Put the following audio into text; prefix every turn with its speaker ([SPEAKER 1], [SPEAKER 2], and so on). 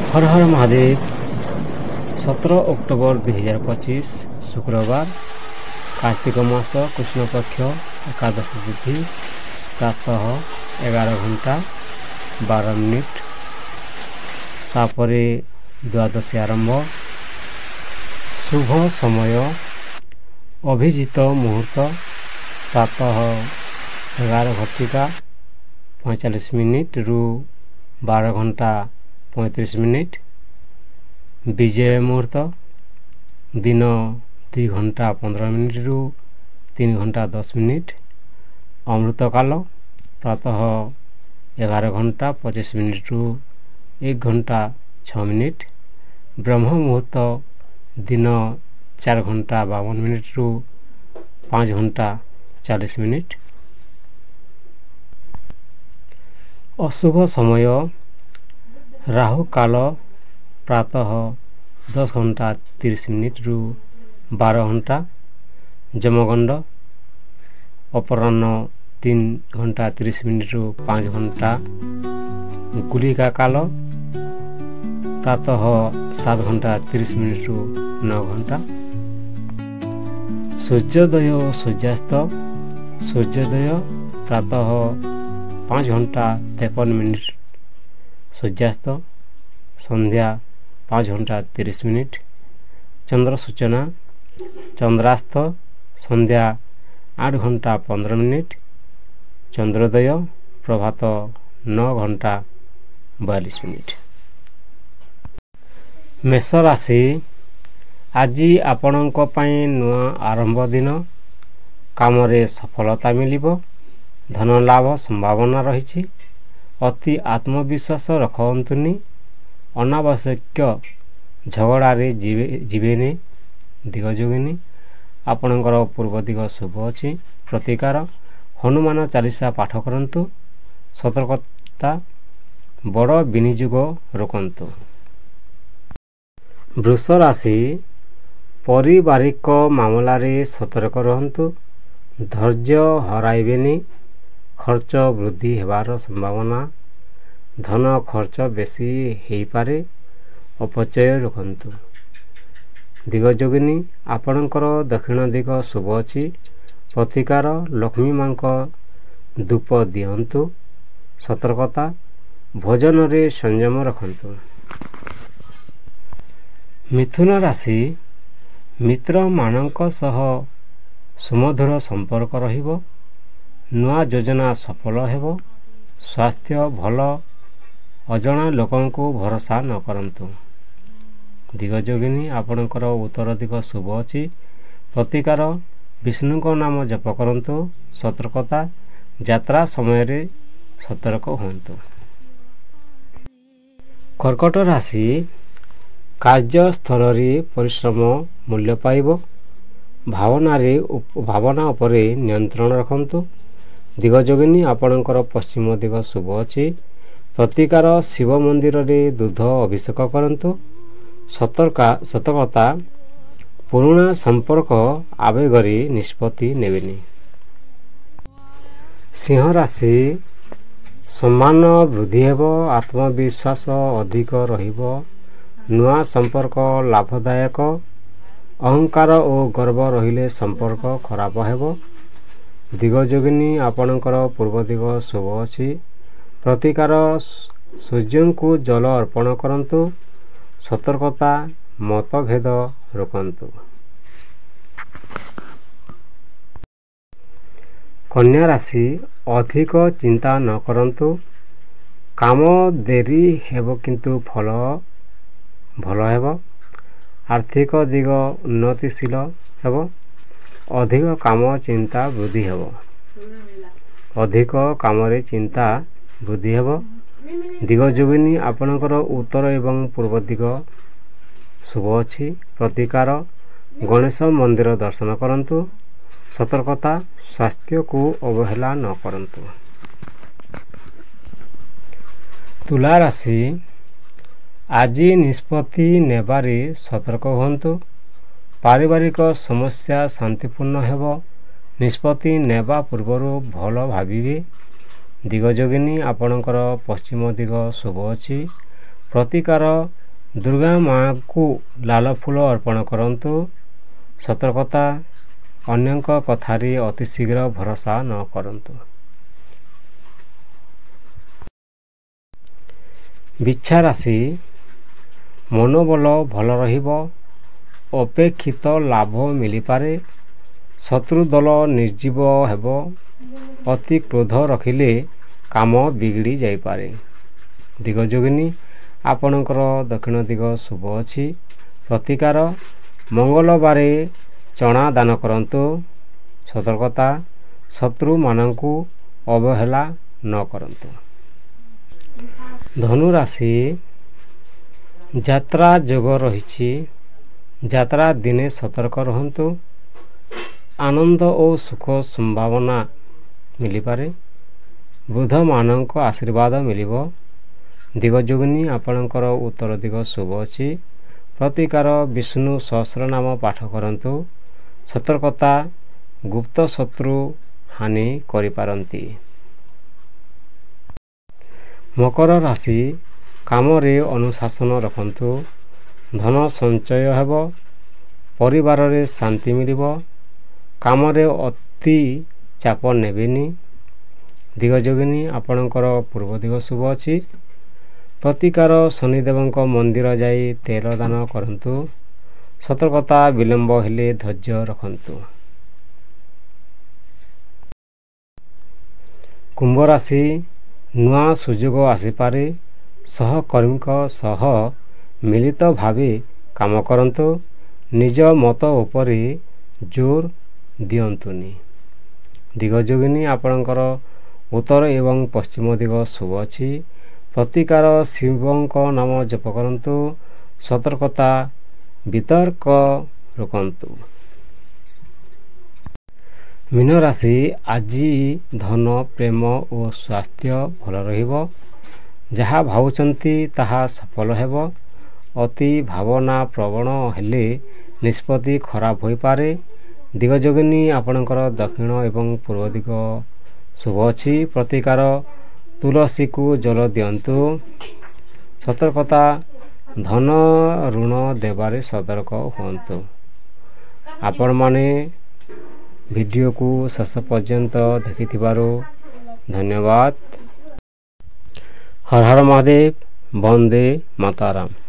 [SPEAKER 1] हर हर Mahadev. 17 October 2025 शुक्रवार, कार्तिक मास कृष्ण पक्ष एकादश तिथि, प्रातः 11 घंटा 12 मिनिट। तापरे द्वादशी आरंभ। शुभ समय अभिजित मुहूर्त प्रातः 11:45 मिनिट रु 12 घंटा 35 मिनिट। विजय मुहूर्त दिन 2 घंटा 15 मिनिट रु 3 घंटा 10 मिनिट। अमृत काल प्रातः 11 घंटा 25 मिनिट रु 1 घंटा 6 मिनिट। ब्रह्म मुहूर्त दिन 4 घंटा 52 मिनिट रु 5 घंटा 40 मिनिट। अशुभ समय राहु काल प्रातः 10 घंटा 30 मिनिट रु 12 घंटा। जमगंड अपराह्न 3 घंटा 30 मिनिट रु 5 घंटा। गुलिका काल प्रातः 7 घंटा 30 मिनिट रु 9 घंटा। सूर्योदय और सूर्यास्त। सूर्योदय प्रातः 5 घंटा 53 मिनिट। सूर्यास्त संध्या 5 घंटा 30 मिनिट। चंद्र सूचना। चंद्रास्त संध्या 8 घंटा 15 मिनिट। चंद्रोदय प्रभात 9 घंटा 42 मिनिट। मेष राशि। आज आपणक पई नुआ आरंभ दिन। कामरे सफलता मिलिब। धन लाभ संभावना रही। अति आत्मविश्वास रखंतुनि। अनावश्यक झगड़े जीवेनि। दिगजोगिनी आपणकर पूर्व दिग शुभ अच्छी। प्रतिकार हनुमान चालीसा पाठ करंतु। सतर्कता बड़ विनियोग रोकंतु। वृष राशि। पारिवारिक मामलारे सतर्क रहंतु। धैर्य हराइबेनि। खर्च वृद्धि हेबार संभावना। धन खर्च बेसी हेई पारे। अपचय रखंतु। दिगजोगिनी आपणकर दक्षिण दिग शुभ अच्छी। प्रतिकार लक्ष्मी मांक धूप दियंतु। सतर्कता भोजन रे संयम रखंतु। मिथुन राशि। मित्र मानक सह सुमधुर संपर्क रहिबो। नुआ योजना सफल हेबो। स्वास्थ्य भल। अजणा लोकंकु भरोसा न करंतु। दिगजोगिनी आपणकर उत्तर दिग शुभ अछि। प्रतिकार विष्णुक नाम जप करंतु। सतर्कता यात्रा समय रे सतर्क होंतु। कर्कट राशि। कार्यस्थल रे परिश्रम मूल्य पाइबो। भावना उपरे नियंत्रण रखंतु। दिगजोगिनी आपणकर पश्चिम दिग शुभ अछि। प्रतिकार शिव मंदिर रे दूध अभिषेक करंतु। सतर्कता पुराना संपर्क आवेगरे निष्पत्ति नेबेनि। सिंह राशि। सम्मान वृद्धि हेबो। आत्मविश्वास अधिक रहिबो। नुआ संपर्क लाभदायक। अहंकार और गर्व रहिले संपर्क खराब हेबो। दिगजोगिनी आपणकर पूर्व दिग शुभ अछि। प्रतिकार सूर्य को जल अर्पण करंतु। सतर्कता मतभेद रोकंतु। कन्या राशि। अधिक चिंता न करंतु। काम देरी हेबो किंतु फल भल हेबो। आर्थिक दिग उन्नतिशील हेबो। अधिक काम चिंता वृद्धि हेबो। अधिक कामरे चिंता वृद्धि हेबो। दिगजोगिनी आपणकर उत्तर एवं पूर्व दिग शुभ अछि। प्रतिकार गणेश मंदिर दर्शन करंतु। सतर्कता स्वास्थ्य को अवहेला न करंतु। तुला राशि। आज निष्पत्ति नेबारे सतर्क हुंतु। पारिवारिक समस्या शांतिपूर्ण हेबो। निष्पत्ति नेबा पूर्वरु भल भाबिबे। दिगजोगिनी आपणकर पश्चिम दिग शुभ अछि। प्रतिकार ଦୁର୍ଗା ମାଙ୍କୁ ଲାଲ ଫୁଲ ଅର୍ପଣ କରନ୍ତୁ। ସତର୍କତା, ଅନ୍ୟଙ୍କ କଥାରେ ଅତି ଶୀଘ୍ର ଭରସା ନ କରନ୍ତୁ। ବିଛା ରାଶି, ମନୋବଳ ଭଲ ରହିବ। ଅପେକ୍ଷିତ ଲାଭ ମିଳିପାରେ। ଶତ୍ରୁ ଦଳ ନିର୍ଜୀବ ହେବ। ଅତି କ୍ରୋଧ ରଖିଲେ କାମ ବିଗିଡ଼ି ଯାଇପାରେ। ଦିଗ ଯୋଗିନୀ, ଆପଣଙ୍କର ଦକ୍ଷିଣ ଦିଗ ଶୁଭ ଅଛି। ପ୍ରତିକାର, ମଙ୍ଗଳବାରେ ଚଣା ଦାନ କରନ୍ତୁ। ସତର୍କତା, ଶତ୍ରୁମାନଙ୍କୁ ଅବହେଳା ନ କରନ୍ତୁ। ଧନୁ ରାଶି, ଯାତ୍ରା ଯୋଗ ରହିଛି। ଯାତ୍ରା ଦିନେ ସତର୍କ ରୁହନ୍ତୁ। ଆନନ୍ଦ ଓ ସୁଖ ସମ୍ଭାବନା ମିଳିପାରେ। ବୃଦ୍ଧମାନଙ୍କ ଆଶୀର୍ବାଦ ମିଳିବ। ଦିଗ ଯୋଗିନୀ, ଆପଣଙ୍କର ଉତ୍ତର ଦିଗ ଶୁଭ ଅଛି। ପ୍ରତିକାର, ବିଷ୍ଣୁ ସହସ୍ରନାମ ପାଠ କରନ୍ତୁ। ସତର୍କତା, ଗୁପ୍ତ ଶତ୍ରୁ ହାନି କରିପାରନ୍ତି। ମକର ରାଶି, କାମରେ ଅନୁଶାସନ ରଖନ୍ତୁ। ଧନ ସଞ୍ଚୟ ହେବ। ପରିବାରରେ ଶାନ୍ତି ମିଳିବ। କାମରେ ଅତି ଚାପ ନେବେନି। ଦିଗ ଯୋଗିନୀ, ଆପଣଙ୍କର ପୂର୍ବ ଦିଗ ଶୁଭ ଅଛି। ପ୍ରତିକାର, ଶନିଦେବଙ୍କ ମନ୍ଦିର ଯାଇ ତେଲ ଦାନ କରନ୍ତୁ। ସତର୍କତା, ବିଳମ୍ବ ହେଲେ ଧୈର୍ଯ୍ୟ ରଖନ୍ତୁ। କୁମ୍ଭ ରାଶି, ନୂଆ ସୁଯୋଗ ଆସିପାରେ। ସହକର୍ମୀଙ୍କ ସହ ମିଳିତ ଭାବେ କାମ କରନ୍ତୁ। ନିଜ ମତ ଉପରେ ଜୋର ଦିଅନ୍ତୁନି। ଦିଗ ଯୋଗିନୀ, ଆପଣଙ୍କର ଉତ୍ତର ଏବଂ ପଶ୍ଚିମ ଦିଗ ଶୁଭ ଅଛି। ପ୍ରତିକାର, ଶିବଙ୍କ ନାମ ଜପ କରନ୍ତୁ। ସତର୍କତା, ବିତର୍କ ରୋକନ୍ତୁ। ମୀନ ରାଶି, ଆଜି ଧନ, ପ୍ରେମ ଓ ସ୍ୱାସ୍ଥ୍ୟ ଭଲ ରହିବ। ଯାହା ଭାବୁଛନ୍ତି ତାହା ସଫଳ ହେବ। ଅତି ଭାବନା ପ୍ରବଣ ହେଲେ ନିଷ୍ପତ୍ତି ଖରାପ ହୋଇପାରେ। ଦିଗ ଯୋଗିନୀ, ଆପଣଙ୍କର ଦକ୍ଷିଣ ଏବଂ ପୂର୍ବ ଦିଗ ଶୁଭ ଅଛି। ପ୍ରତିକାର, ତୁଳସୀକୁ ଜଳ ଦିଅନ୍ତୁ। ସତର୍କତା, ଧନ ଋଣ ଦେବାରେ ସତର୍କ ହୁଅନ୍ତୁ। ଆପଣମାନେ ଭିଡ଼ିଓକୁ ଶେଷ ପର୍ଯ୍ୟନ୍ତ ଦେଖିଥିବାରୁ ଧନ୍ୟବାଦ। ହର ହର ମହାଦେବ। ବନ୍ଦେ ମାତରମ୍।